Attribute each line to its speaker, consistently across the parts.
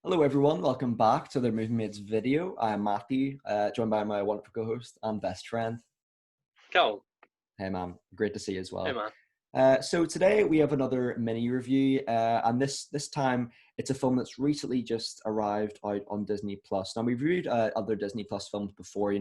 Speaker 1: Hello everyone, welcome back to the Movie Mates video. I'm Matthew, joined by my wonderful co-host and best friend.
Speaker 2: Cal,
Speaker 1: Hey man, great to see you as
Speaker 2: hey
Speaker 1: well.
Speaker 2: man.
Speaker 1: So today we have another mini review, and this time it's a film that's recently just arrived out on Disney Plus. Now we've reviewed other Disney Plus films before,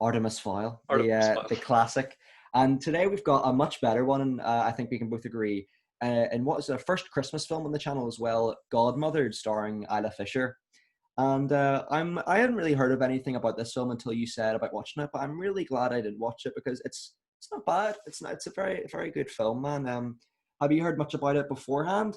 Speaker 1: Artemis Fowl,
Speaker 2: Artemis Fowl.
Speaker 1: the classic, and today we've got a much better one, and I think we can both agree. And what is the first Christmas film on the channel as well, Godmothered, starring Isla Fisher. And I hadn't really heard of anything about this film until you said about watching it, but I'm really glad I didn't watch it because it's not bad. It's a very good film, man. Have you heard much about it beforehand?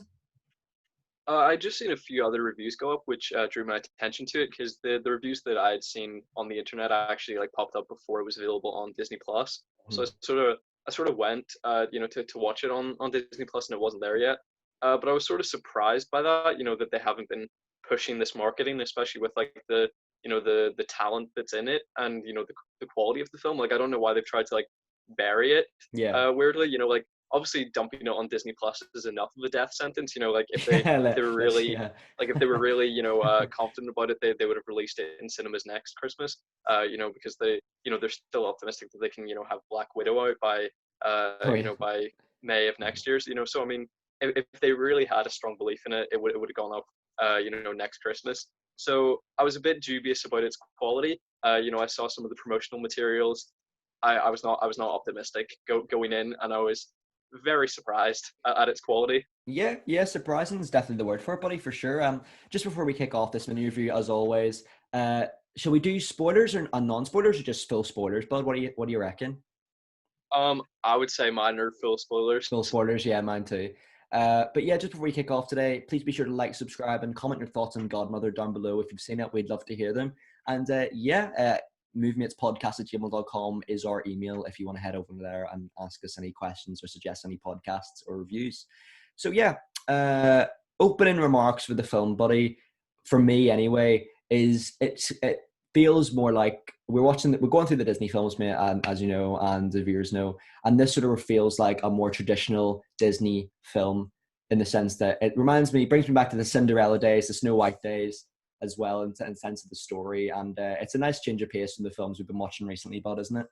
Speaker 2: I just seen a few other reviews go up, which drew my attention to it because the reviews that I had seen on the internet actually like popped up before it was available on Disney Plus. So
Speaker 1: Hmm.
Speaker 2: I sort of went, to watch it on Disney Plus, and it wasn't there yet. But I was sort of surprised by that, that they haven't been pushing this marketing, especially with like the talent that's in it, and the quality of the film. Like I don't know why they've tried to like bury it
Speaker 1: Yeah,
Speaker 2: weirdly. Like obviously dumping it on Disney Plus is enough of a death sentence. Like
Speaker 1: yeah,
Speaker 2: if they were
Speaker 1: let's
Speaker 2: really
Speaker 1: yeah,
Speaker 2: if they were really confident about it, they would have released it in cinemas next Christmas. Because they're still optimistic that they can have Black Widow out by
Speaker 1: oh yeah,
Speaker 2: by May of next year. So I mean, if they really had a strong belief in it, it would have gone up next Christmas. So I was a bit dubious about its quality. I saw some of the promotional materials. I was not optimistic going in, and I was very surprised at its quality.
Speaker 1: yeah. Surprising is definitely the word for it, buddy, for sure. Just before we kick off this mini review, as always, shall we do spoilers or non-spoilers or just full spoilers, bud? What do you reckon?
Speaker 2: I would say mine are full spoilers.
Speaker 1: Full spoilers, yeah, mine too. But yeah, just before we kick off today, please be sure to like, subscribe, and comment your thoughts on Godmother down below. If you've seen it, we'd love to hear them. And movemetespodcast@gmail.com is our email if you want to head over there and ask us any questions or suggest any podcasts or reviews. So yeah, opening remarks for the film, buddy, for me anyway, it feels more like we're going through the Disney films, mate, and as you know, and the viewers know, and this sort of feels like a more traditional Disney film in the sense that brings me back to the Cinderella days, the Snow White days as well, in sense of the story. And it's a nice change of pace from the films we've been watching recently, bud, isn't it?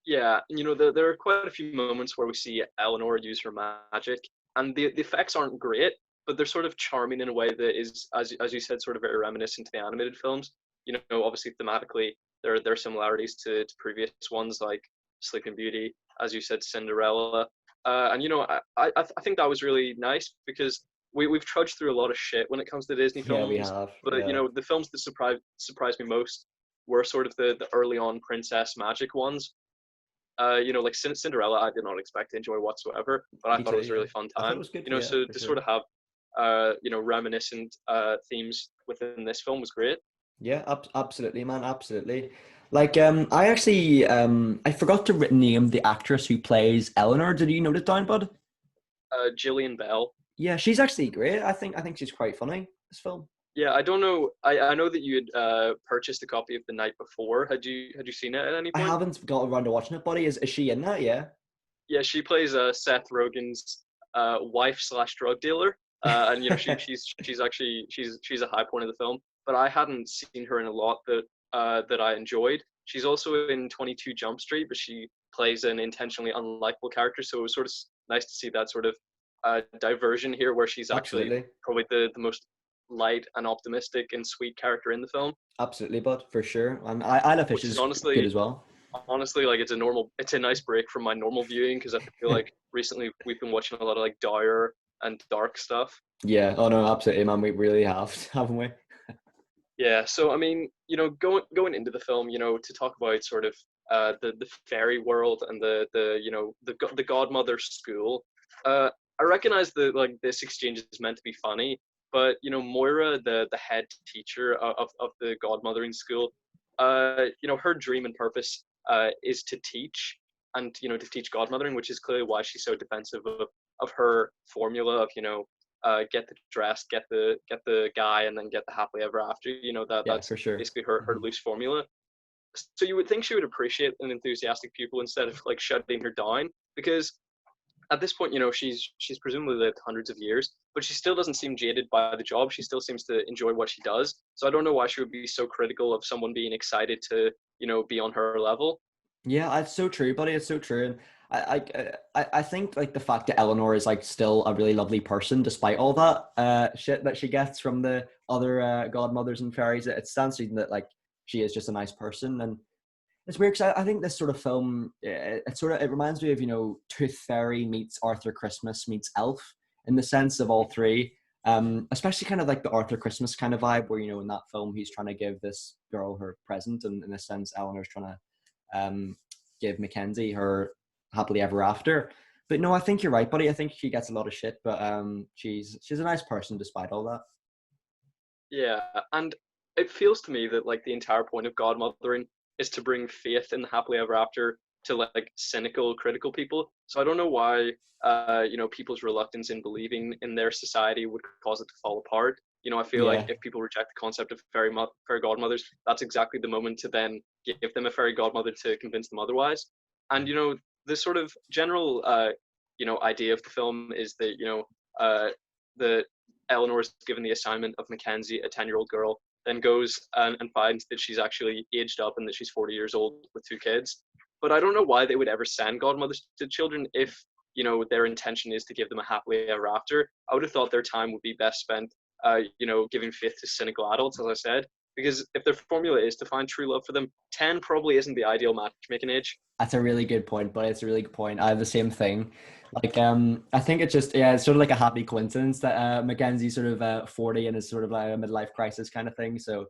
Speaker 2: Yeah, there are quite a few moments where we see Eleanor use her magic, and the effects aren't great, but they're sort of charming in a way that is, as you said, sort of very reminiscent to the animated films. Obviously thematically, there are similarities to previous ones like Sleeping Beauty, as you said, Cinderella, and I think that was really nice because we've trudged through a lot of shit when it comes to Disney
Speaker 1: Yeah, we
Speaker 2: films,
Speaker 1: have.
Speaker 2: but
Speaker 1: Yeah.
Speaker 2: the films that surprised me most were sort of the early on princess magic ones. Like Cinderella, I did not expect to enjoy whatsoever, but I
Speaker 1: Me
Speaker 2: thought it
Speaker 1: too.
Speaker 2: was a
Speaker 1: Yeah.
Speaker 2: really fun
Speaker 1: I thought it
Speaker 2: time.
Speaker 1: was good. Yeah,
Speaker 2: So
Speaker 1: for
Speaker 2: to sort
Speaker 1: sure.
Speaker 2: of have, reminiscent themes within this film was great.
Speaker 1: Yeah, absolutely, man, absolutely. Like, I actually, I forgot to name the actress who plays Eleanor. Did you note it down, bud?
Speaker 2: Gillian Bell.
Speaker 1: Yeah, she's actually great. I think she's quite funny. This film.
Speaker 2: Yeah, I don't know. I know that you had purchased a copy of the night before. Had you seen it at any
Speaker 1: I
Speaker 2: point?
Speaker 1: haven't got around to watching it, buddy. Is she in that? Yeah.
Speaker 2: Yeah, she plays Seth Rogen's wife slash drug dealer, and she's a high point of the film. But I hadn't seen her in a lot that I enjoyed. She's also in 22 Jump Street, but she plays an intentionally unlikable character. So it was sort of nice to see that sort of diversion here, where she's actually
Speaker 1: Absolutely.
Speaker 2: probably the most light and optimistic and sweet character in the film,
Speaker 1: Absolutely, bud, for sure. And Isla Fish
Speaker 2: which is
Speaker 1: is good
Speaker 2: honestly
Speaker 1: as well.
Speaker 2: like it's a nice break from my normal viewing because I feel like recently we've been watching a lot of like dire and dark stuff.
Speaker 1: Yeah. Oh no, absolutely, man. We really have, haven't we?
Speaker 2: Yeah, so I mean, going into the film, to talk about sort of the fairy world and the godmother school. I recognize that like this exchange is meant to be funny, but Moira, the head teacher of the godmothering school, her dream and purpose is to teach, and to teach godmothering, which is clearly why she's so defensive of her formula of get the dress, get the guy, and then get the happily ever after.
Speaker 1: Yeah,
Speaker 2: That's
Speaker 1: for sure.
Speaker 2: basically her
Speaker 1: Mhm.
Speaker 2: loose formula. So you would think she would appreciate an enthusiastic pupil instead of like shutting her down, because at this point, she's presumably lived hundreds of years, but she still doesn't seem jaded by the job. She still seems to enjoy what she does. So I don't know why she would be so critical of someone being excited to, be on her level.
Speaker 1: Yeah, it's so true, buddy. It's so true. And I think like the fact that Eleanor is like still a really lovely person despite all that shit that she gets from the other godmothers and fairies, it stands to reason that like she is just a nice person. And it's weird because I think this sort of film, it reminds me of, Tooth Fairy meets Arthur Christmas meets Elf in the sense of all three. Especially kind of like the Arthur Christmas kind of vibe where, in that film, he's trying to give this girl her present. And in a sense, Eleanor's trying to give Mackenzie her happily ever after. But no, I think you're right, buddy. I think she gets a lot of shit, but she's a nice person despite all that.
Speaker 2: Yeah, and it feels to me that like the entire point of godmothering is to bring faith in the happily ever after to like cynical, critical people. So I don't know why people's reluctance in believing in their society would cause it to fall apart. I feel like
Speaker 1: Yeah,
Speaker 2: if people reject the concept of fairy godmothers, that's exactly the moment to then give them a fairy godmother to convince them otherwise. And the sort of general idea of the film is that the Eleanor is given the assignment of Mackenzie, a 10-year-old girl, then goes and finds that she's actually aged up and that she's 40 years old with 2 kids. But I don't know why they would ever send godmothers to children if their intention is to give them a happily ever after. I would have thought their time would be best spent giving faith to cynical adults, as I said, because if their formula is to find true love for them, 10 probably isn't the ideal matchmaking age.
Speaker 1: that's a really good point, but it's a really good point. I have the same thing. Like, I think it's just, it's sort of like a happy coincidence that Mackenzie's sort of 40 and is sort of like a midlife crisis kind of thing. So,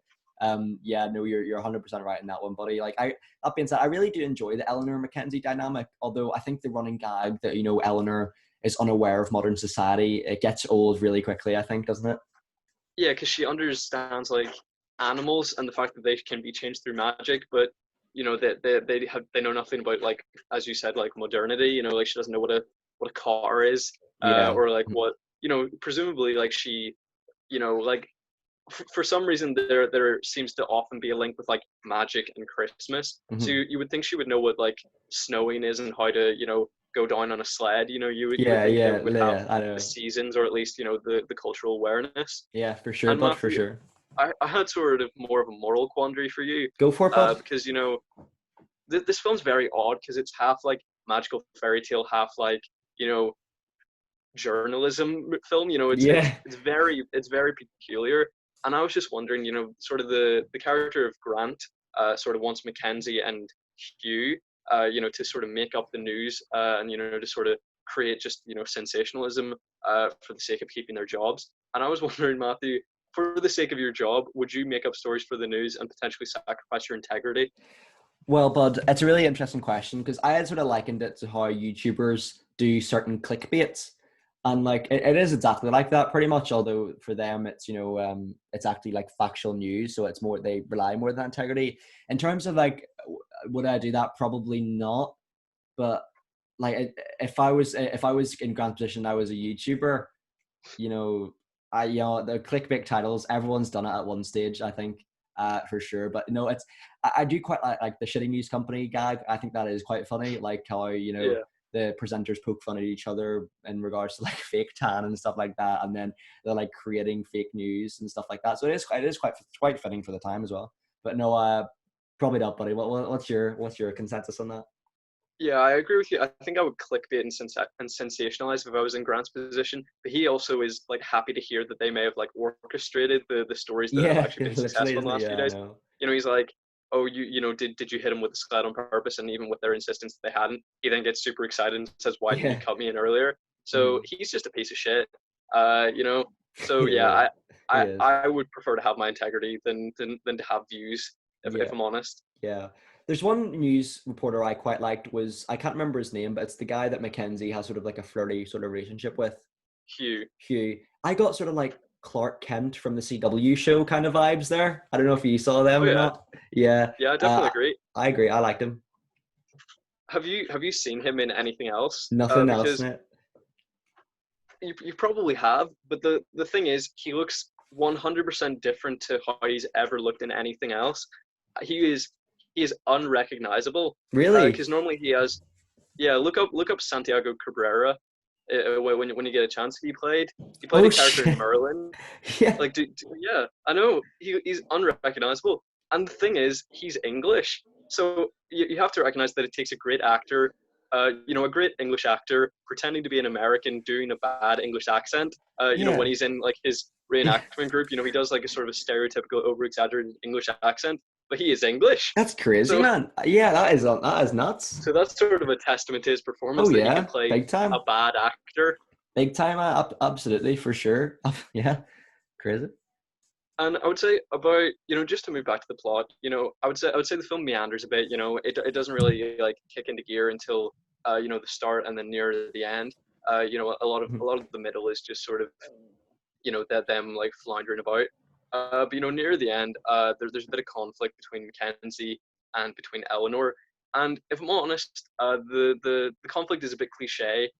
Speaker 1: yeah, no, you're 100% right in that one, buddy. Like, that being said, I really do enjoy the Eleanor Mackenzie dynamic, although I think the running gag that, Eleanor is unaware of modern society, it gets old really quickly, I think, doesn't it?
Speaker 2: Yeah, because she understands like animals and the fact that they can be changed through magic, but they know nothing about, like, as you said, like modernity. Like she doesn't know what a car is,
Speaker 1: Yeah.
Speaker 2: or like what presumably like she like for some reason there seems to often be a link with like magic and Christmas. So
Speaker 1: Mhm.
Speaker 2: you would think she would know what like snowing is and how to go down on a sled. You would
Speaker 1: Yeah,
Speaker 2: think they
Speaker 1: yeah,
Speaker 2: would have
Speaker 1: yeah, I
Speaker 2: the
Speaker 1: know.
Speaker 2: seasons, or at least the cultural awareness.
Speaker 1: Yeah, for sure,
Speaker 2: And
Speaker 1: bud, for
Speaker 2: Matthew,
Speaker 1: sure.
Speaker 2: I had sort of more of a moral quandary for you,
Speaker 1: Go for it, bud.
Speaker 2: because this film's very odd because it's half like magical fairy tale, half like you know journalism film. It's
Speaker 1: Yeah.
Speaker 2: very peculiar. And I was just wondering, sort of the character of Grant sort of wants Mackenzie and Hugh, to sort of make up the news, and to sort of create just sensationalism for the sake of keeping their jobs. And I was wondering, Matthew, for the sake of your job, would you make up stories for the news and potentially sacrifice your integrity?
Speaker 1: Well, bud, it's a really interesting question because I had sort of likened it to how YouTubers do certain clickbaits. And like it is exactly like that pretty much, although for them it's it's actually like factual news, so it's more they rely more on integrity. In terms of like would I do that? Probably not. But like if I was in Grant's position, I was a YouTuber, you know, the clickbait titles, everyone's done it at one stage, I think, for sure. But no, I do quite like the shitty news company gag. I think that is quite funny, like how
Speaker 2: Yeah.
Speaker 1: the presenters poke fun at each other in regards to like fake tan and stuff like that, and then they're like creating fake news and stuff like that. So it is quite fitting for the time as well. But no, probably not, buddy. What's your consensus on that?
Speaker 2: Yeah, I agree with you. I think I would clickbait and sensationalize if I was in Grant's position. But he also is like happy to hear that they may have like orchestrated the stories that have
Speaker 1: Yeah,
Speaker 2: actually been
Speaker 1: literally,
Speaker 2: successful in
Speaker 1: isn't
Speaker 2: the
Speaker 1: it?
Speaker 2: last few
Speaker 1: Yeah, I
Speaker 2: days.
Speaker 1: know.
Speaker 2: He's like, oh, did you hit him with the sled on purpose? And even with their insistence that they hadn't, he then gets super excited and says, why didn't you
Speaker 1: Yeah.
Speaker 2: cut me in earlier? So
Speaker 1: Mhm.
Speaker 2: he's just a piece of shit. Uh, you know. So
Speaker 1: Yeah,
Speaker 2: yeah,
Speaker 1: yeah, he
Speaker 2: I
Speaker 1: is.
Speaker 2: I would prefer to have my integrity than to have views, if
Speaker 1: Yeah.
Speaker 2: I'm honest.
Speaker 1: Yeah. There's one news reporter I quite liked was I can't remember his name, but it's the guy that Mackenzie has sort of like a flirty sort of relationship with,
Speaker 2: Hugh.
Speaker 1: Hugh. I got sort of like Clark Kent from the CW show kind of vibes there. I don't know if you saw
Speaker 2: Oh
Speaker 1: them or
Speaker 2: yeah,
Speaker 1: not. Yeah.
Speaker 2: yeah, I definitely
Speaker 1: Uh,
Speaker 2: agree.
Speaker 1: I agree. I liked him.
Speaker 2: Have you seen him in anything else?
Speaker 1: Nothing else
Speaker 2: Because
Speaker 1: in it.
Speaker 2: you probably have, but the thing is, he looks 100% different to how he's ever looked in anything else. He is unrecognizable.
Speaker 1: Really?
Speaker 2: Because normally he has, yeah. Look up Santiago Cabrera. when you get a chance. He played
Speaker 1: Oh
Speaker 2: a character in
Speaker 1: shit.
Speaker 2: Merlin.
Speaker 1: Yeah.
Speaker 2: Like, yeah, I know he's unrecognizable. And the thing is, he's English, so you have to recognize that it takes a great actor, a great English actor pretending to be an American doing a bad English accent. When
Speaker 1: Yeah.
Speaker 2: he's in like his reenactment group, he does like a sort of a stereotypical, over-exaggerated English accent, but he is English.
Speaker 1: That's crazy,
Speaker 2: So,
Speaker 1: man. Yeah, that is nuts.
Speaker 2: so that's sort of a testament to his
Speaker 1: Oh
Speaker 2: performance that he can
Speaker 1: yeah,
Speaker 2: play
Speaker 1: big
Speaker 2: a
Speaker 1: time.
Speaker 2: bad actor.
Speaker 1: Big time, absolutely, for sure. Yeah, crazy.
Speaker 2: And I would say about, just to move back to the plot, I would say the film meanders a bit. It doesn't really like kick into gear until the start and then near the end. A lot of the middle is just sort of that them like floundering about. But near the end, there's a bit of conflict between Mackenzie and between Eleanor. And if I'm honest, the conflict is a bit cliche,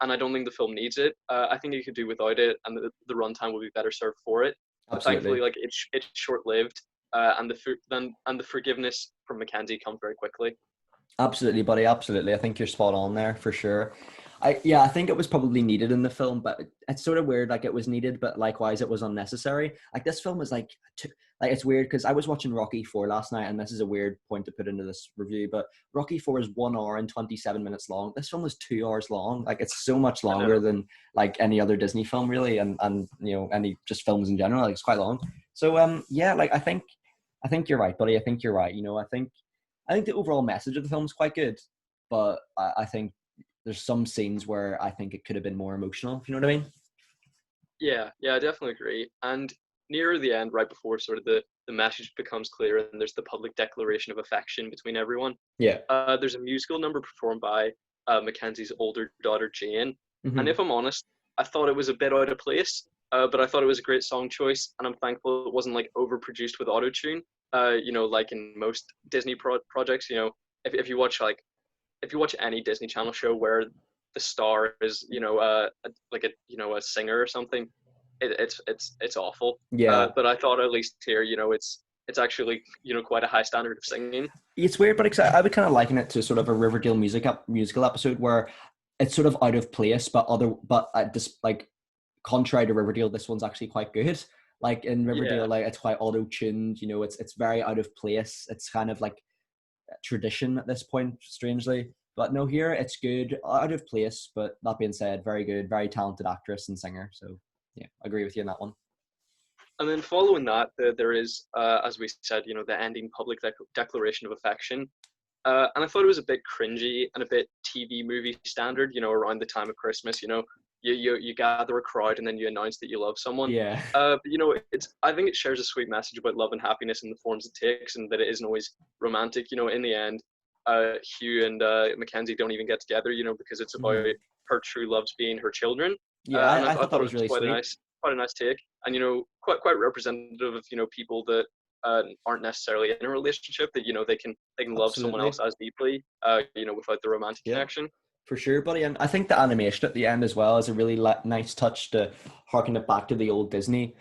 Speaker 2: and I don't think the film needs it. I think it could do without it, and the runtime will be better served for it. But thankfully,
Speaker 1: Absolutely.
Speaker 2: like it's short lived, and the forgiveness from Mackenzie comes very quickly.
Speaker 1: Absolutely, buddy. Absolutely. I think you're spot on there for sure. I think it was probably needed in the film, but it's sort of weird. Like it was needed, but likewise it was unnecessary. Like this film is like it's weird because I was watching Rocky 4 last night, and this is a weird point to put into this review, but Rocky 4 is 1 hour and 27 minutes long. This film is 2 hours long. Like it's so much
Speaker 2: I
Speaker 1: longer
Speaker 2: know.
Speaker 1: than like any other Disney film, really, and any just films in general. Like it's quite long. So yeah, like I think you're right, buddy. I think you're right. I think the overall message of the film is quite good, but I think there's some scenes where I think it could have been more emotional. If you know what I mean?
Speaker 2: Yeah, I definitely agree. And near the end, right before sort of the message becomes clear and there's the public declaration of affection between everyone,
Speaker 1: Yeah.
Speaker 2: there's a musical number performed by Mackenzie's older daughter, Jane. And
Speaker 1: Hmm.
Speaker 2: if I'm honest, I thought it was a bit out of place, but I thought it was a great song choice, and I'm thankful it wasn't like overproduced with autotune. Like in most Disney projects, if you watch any Disney Channel show where the star is, a singer or something, it's awful.
Speaker 1: Yeah.
Speaker 2: But I thought at least here, it's actually quite a high standard of singing.
Speaker 1: It's weird, but I would kind of liken it to sort of a Riverdale musical episode where it's sort of out of place, but this like contrary to Riverdale, this one's actually quite good. Like in
Speaker 2: Yeah,
Speaker 1: Riverdale, like it's quite auto tuned. It's very out of place. It's kind of like tradition at this point, strangely. But no, here it's good, out of place. But that being said, very good, very talented actress and singer. So yeah, I agree with you on that one.
Speaker 2: and then following that, there is, as we said, the ending public declaration of affection. And I thought it was a bit cringy and a bit TV movie standard, around the time of Christmas, you gather a crowd and then you announce that you love someone.
Speaker 1: Yeah,
Speaker 2: But I think it shares a sweet message about love and happiness in the forms it takes, and that it isn't always romantic. In the end, Hugh and Mackenzie don't even get together, because it's about
Speaker 1: mhm.
Speaker 2: her true loves being her children.
Speaker 1: Yeah.
Speaker 2: And I,
Speaker 1: I
Speaker 2: I
Speaker 1: thought that
Speaker 2: thought it
Speaker 1: was
Speaker 2: was
Speaker 1: really sweet.
Speaker 2: quite a nice take, and quite representative of people that aren't necessarily in a relationship, that they can love someone else
Speaker 1: Absolutely.
Speaker 2: as deeply, without the romantic
Speaker 1: Yeah,
Speaker 2: connection.
Speaker 1: for sure, buddy. And I think the animation at the end as well is a really nice touch to harken it back to the old Disney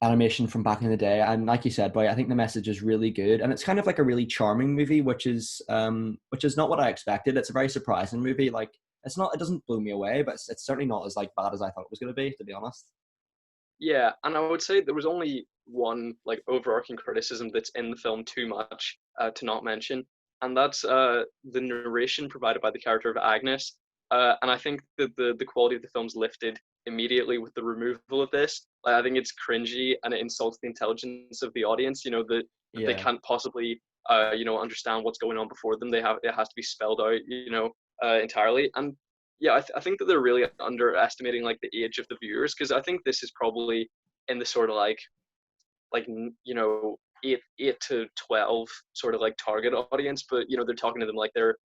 Speaker 1: animation from back in the day. And like you said, boy, I think the message is really good, and it's kind of like a really charming movie, which is not what I expected. It's a very surprising movie. Like it doesn't blow me away, but it's certainly not as like bad as I thought it was going to be, to be honest.
Speaker 2: Yeah, and I would say there was only one like overarching criticism that's in the film too much to not mention, and that's the narration provided by the character of Agnes. And I think that the quality of the film's lifted immediately with the removal of this. Like, I think it's cringy and it insults the intelligence of the audience. That they
Speaker 1: Yeah,
Speaker 2: can't possibly understand what's going on before them. It has to be spelled out, entirely. And yeah, I think that they're really underestimating like the age of the viewers, because I think this is probably in the sort of like 8 to 12 sort of like target audience, but they're talking to them like they're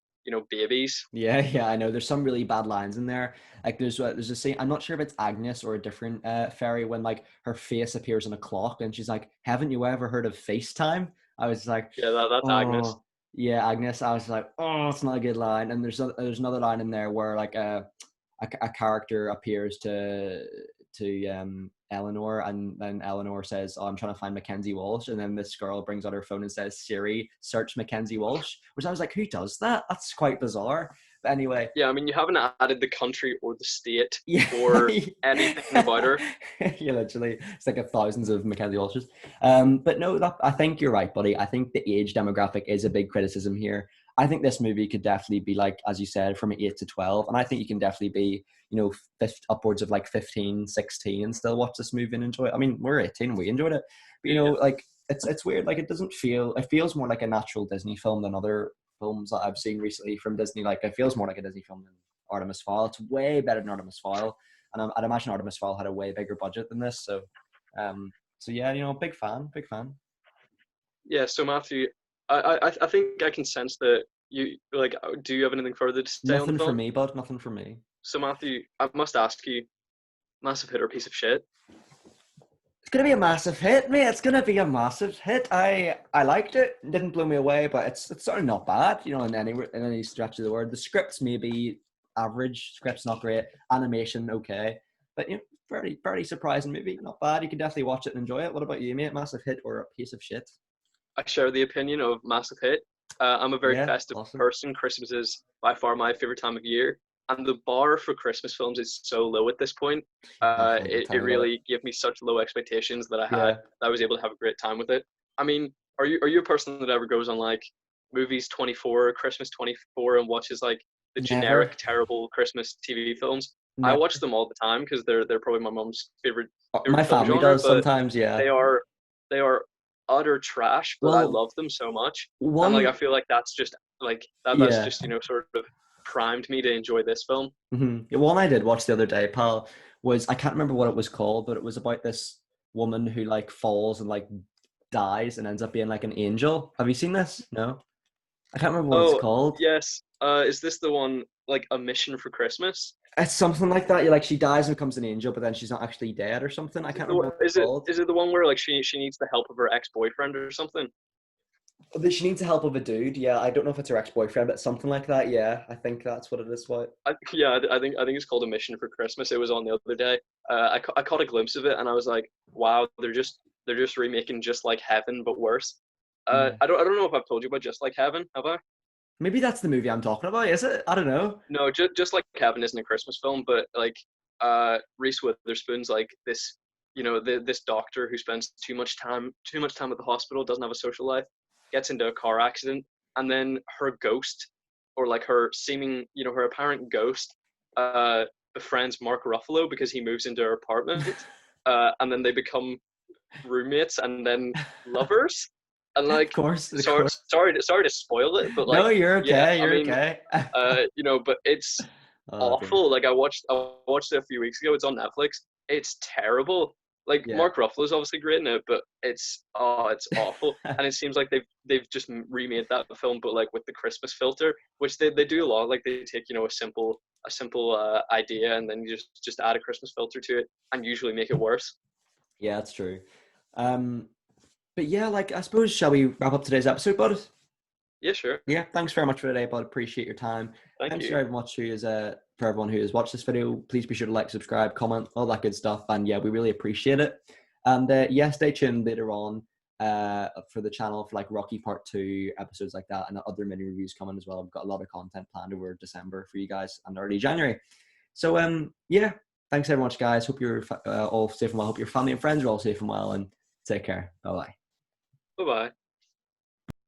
Speaker 2: babies.
Speaker 1: yeah, yeah. I know. There's some really bad lines in there. Like there's a scene. I'm not sure if it's Agnes or a different fairy when like her face appears on a clock, and she's like, "Haven't you ever heard of FaceTime?" I was like,
Speaker 2: Yeah, that's Agnes.
Speaker 1: "Oh, yeah, Agnes." I was like, "Oh, it's not a good line." And there's another line in there where like a character appears to Eleanor, and then Eleanor says, "Oh, I'm trying to find Mackenzie Walsh," and then this girl brings out her phone and says, "Siri, search Mackenzie Walsh," which I was like, "Who does that? That's quite bizarre." But anyway,
Speaker 2: Yeah, I mean, you haven't added the country or the state
Speaker 1: yeah,
Speaker 2: or anything about her.
Speaker 1: yeah, literally, it's like thousands of Mackenzie Walshes. But no, I think you're right, buddy. I think the age demographic is a big criticism here. I think this movie could definitely be like, as you said, from 8 to 12, and I think you can definitely be, upwards of like 15, 16, and still watch this movie and enjoy it. I mean, we're 18, we enjoyed it, but
Speaker 2: Yeah.
Speaker 1: like it's weird. Like it feels more like a natural Disney film than other films that I've seen recently from Disney. Like it feels more like a Disney film than Artemis Fowl. It's way better than Artemis Fowl, and I'd imagine Artemis Fowl had a way bigger budget than this. So yeah, big fan.
Speaker 2: Yeah. So Matthew, I think I can sense that you like. Do you have anything further to say on the
Speaker 1: Nothing for
Speaker 2: film?
Speaker 1: me, bud. Nothing for me.
Speaker 2: So Matthew, I must ask you, massive hit or piece of shit?
Speaker 1: It's gonna be a massive hit, mate. It's gonna be a massive hit. I liked it. It didn't blow me away, but it's sort of not bad, in any stretch of the word. The script's maybe average. Script's not great. Animation okay, but very very surprising movie. Not bad. You can definitely watch it and enjoy it. What about you, mate? Massive hit or a piece of shit?
Speaker 2: I share the opinion of massive hit. I'm a very
Speaker 1: Yeah,
Speaker 2: festive
Speaker 1: awesome.
Speaker 2: person. Christmas is by far my favorite time of year, and the bar for Christmas films is so low at this point.
Speaker 1: Yeah,
Speaker 2: It really gave me such low expectations that
Speaker 1: yeah.
Speaker 2: I was able to have a great time with it. I mean, are you a person that ever goes on like movies 24, Christmas 24, and watches like the
Speaker 1: Never,
Speaker 2: generic terrible Christmas TV films? I
Speaker 1: never.
Speaker 2: watch them all the time because they're probably my mom's favorite
Speaker 1: My
Speaker 2: film
Speaker 1: family
Speaker 2: genre,
Speaker 1: does
Speaker 2: but
Speaker 1: sometimes. Yeah.
Speaker 2: they are they are utter trash, but I
Speaker 1: Well,
Speaker 2: love them so much. And like I
Speaker 1: one.
Speaker 2: feel like that's just like that's
Speaker 1: Yeah.
Speaker 2: just, sort of primed me to enjoy this film.
Speaker 1: One I did watch the other day, pal, was I can't remember what it was called, but it was about this woman who like falls and like dies and ends up being like an angel. Have you seen this? No, I can't remember what it's
Speaker 2: Oh,
Speaker 1: called.
Speaker 2: yes. Is this the one like A Mission for Christmas?
Speaker 1: It's something like that. You like she dies and becomes an angel, but then she's not actually dead or something. I
Speaker 2: Is it
Speaker 1: can't remember what it's called.
Speaker 2: is it the one where like she needs the help of her ex-boyfriend or something?
Speaker 1: But she needs the help of a dude. Yeah, I don't know if it's her ex-boyfriend, but something like that. Yeah, I think that's what it is. What?
Speaker 2: Yeah, I think it's called A Mission for Christmas. It was on the other day. I caught a glimpse of it and I was like, wow, they're just remaking Just Like Heaven but worse.
Speaker 1: Yeah.
Speaker 2: I don't know if I've told you about Just Like Heaven, have I?
Speaker 1: Maybe that's the movie I'm talking about. Is it? I don't know.
Speaker 2: No, just like Kevin isn't a Christmas film, but like Reese Witherspoon's like this, this doctor who spends too much time at the hospital, doesn't have a social life, gets into a car accident, and then her ghost, or like her seeming, her apparent ghost, befriends Mark Ruffalo because he moves into her apartment, and then they become roommates and then lovers, and
Speaker 1: Of
Speaker 2: like,
Speaker 1: course, of course.
Speaker 2: sorry to spoil it, but like,
Speaker 1: No, you're
Speaker 2: yeah,
Speaker 1: okay.
Speaker 2: I
Speaker 1: You're
Speaker 2: mean,
Speaker 1: okay.
Speaker 2: but it's
Speaker 1: Oh dear.
Speaker 2: awful. Like I watched it a few weeks ago. It's on Netflix. It's terrible. Like
Speaker 1: Yeah.
Speaker 2: Mark Ruffalo's obviously great in it, but it's awful. And it seems like they've just remade that film, but like with the Christmas filter, which they do a lot. Like they take a simple idea and then you just add a Christmas filter to it and usually make it worse.
Speaker 1: Yeah, that's true. Um, but yeah, like I suppose shall we wrap up today's episode, bud?
Speaker 2: Yeah, sure.
Speaker 1: Yeah, thanks very much for today, bud. Appreciate your time.
Speaker 2: Thank
Speaker 1: Thanks
Speaker 2: you.
Speaker 1: very much for everyone who has watched this video. Please be sure to like, subscribe, comment, all that good stuff. And yeah, we really appreciate it. And yeah, stay tuned later on for the channel for like Rocky Part 2 episodes like that, and other mini reviews coming as well. We've got a lot of content planned over December for you guys and early January. So yeah, thanks very much, guys. Hope you're all safe and well. Hope your family and friends are all safe and well, and take care. Bye bye.
Speaker 2: Bye bye.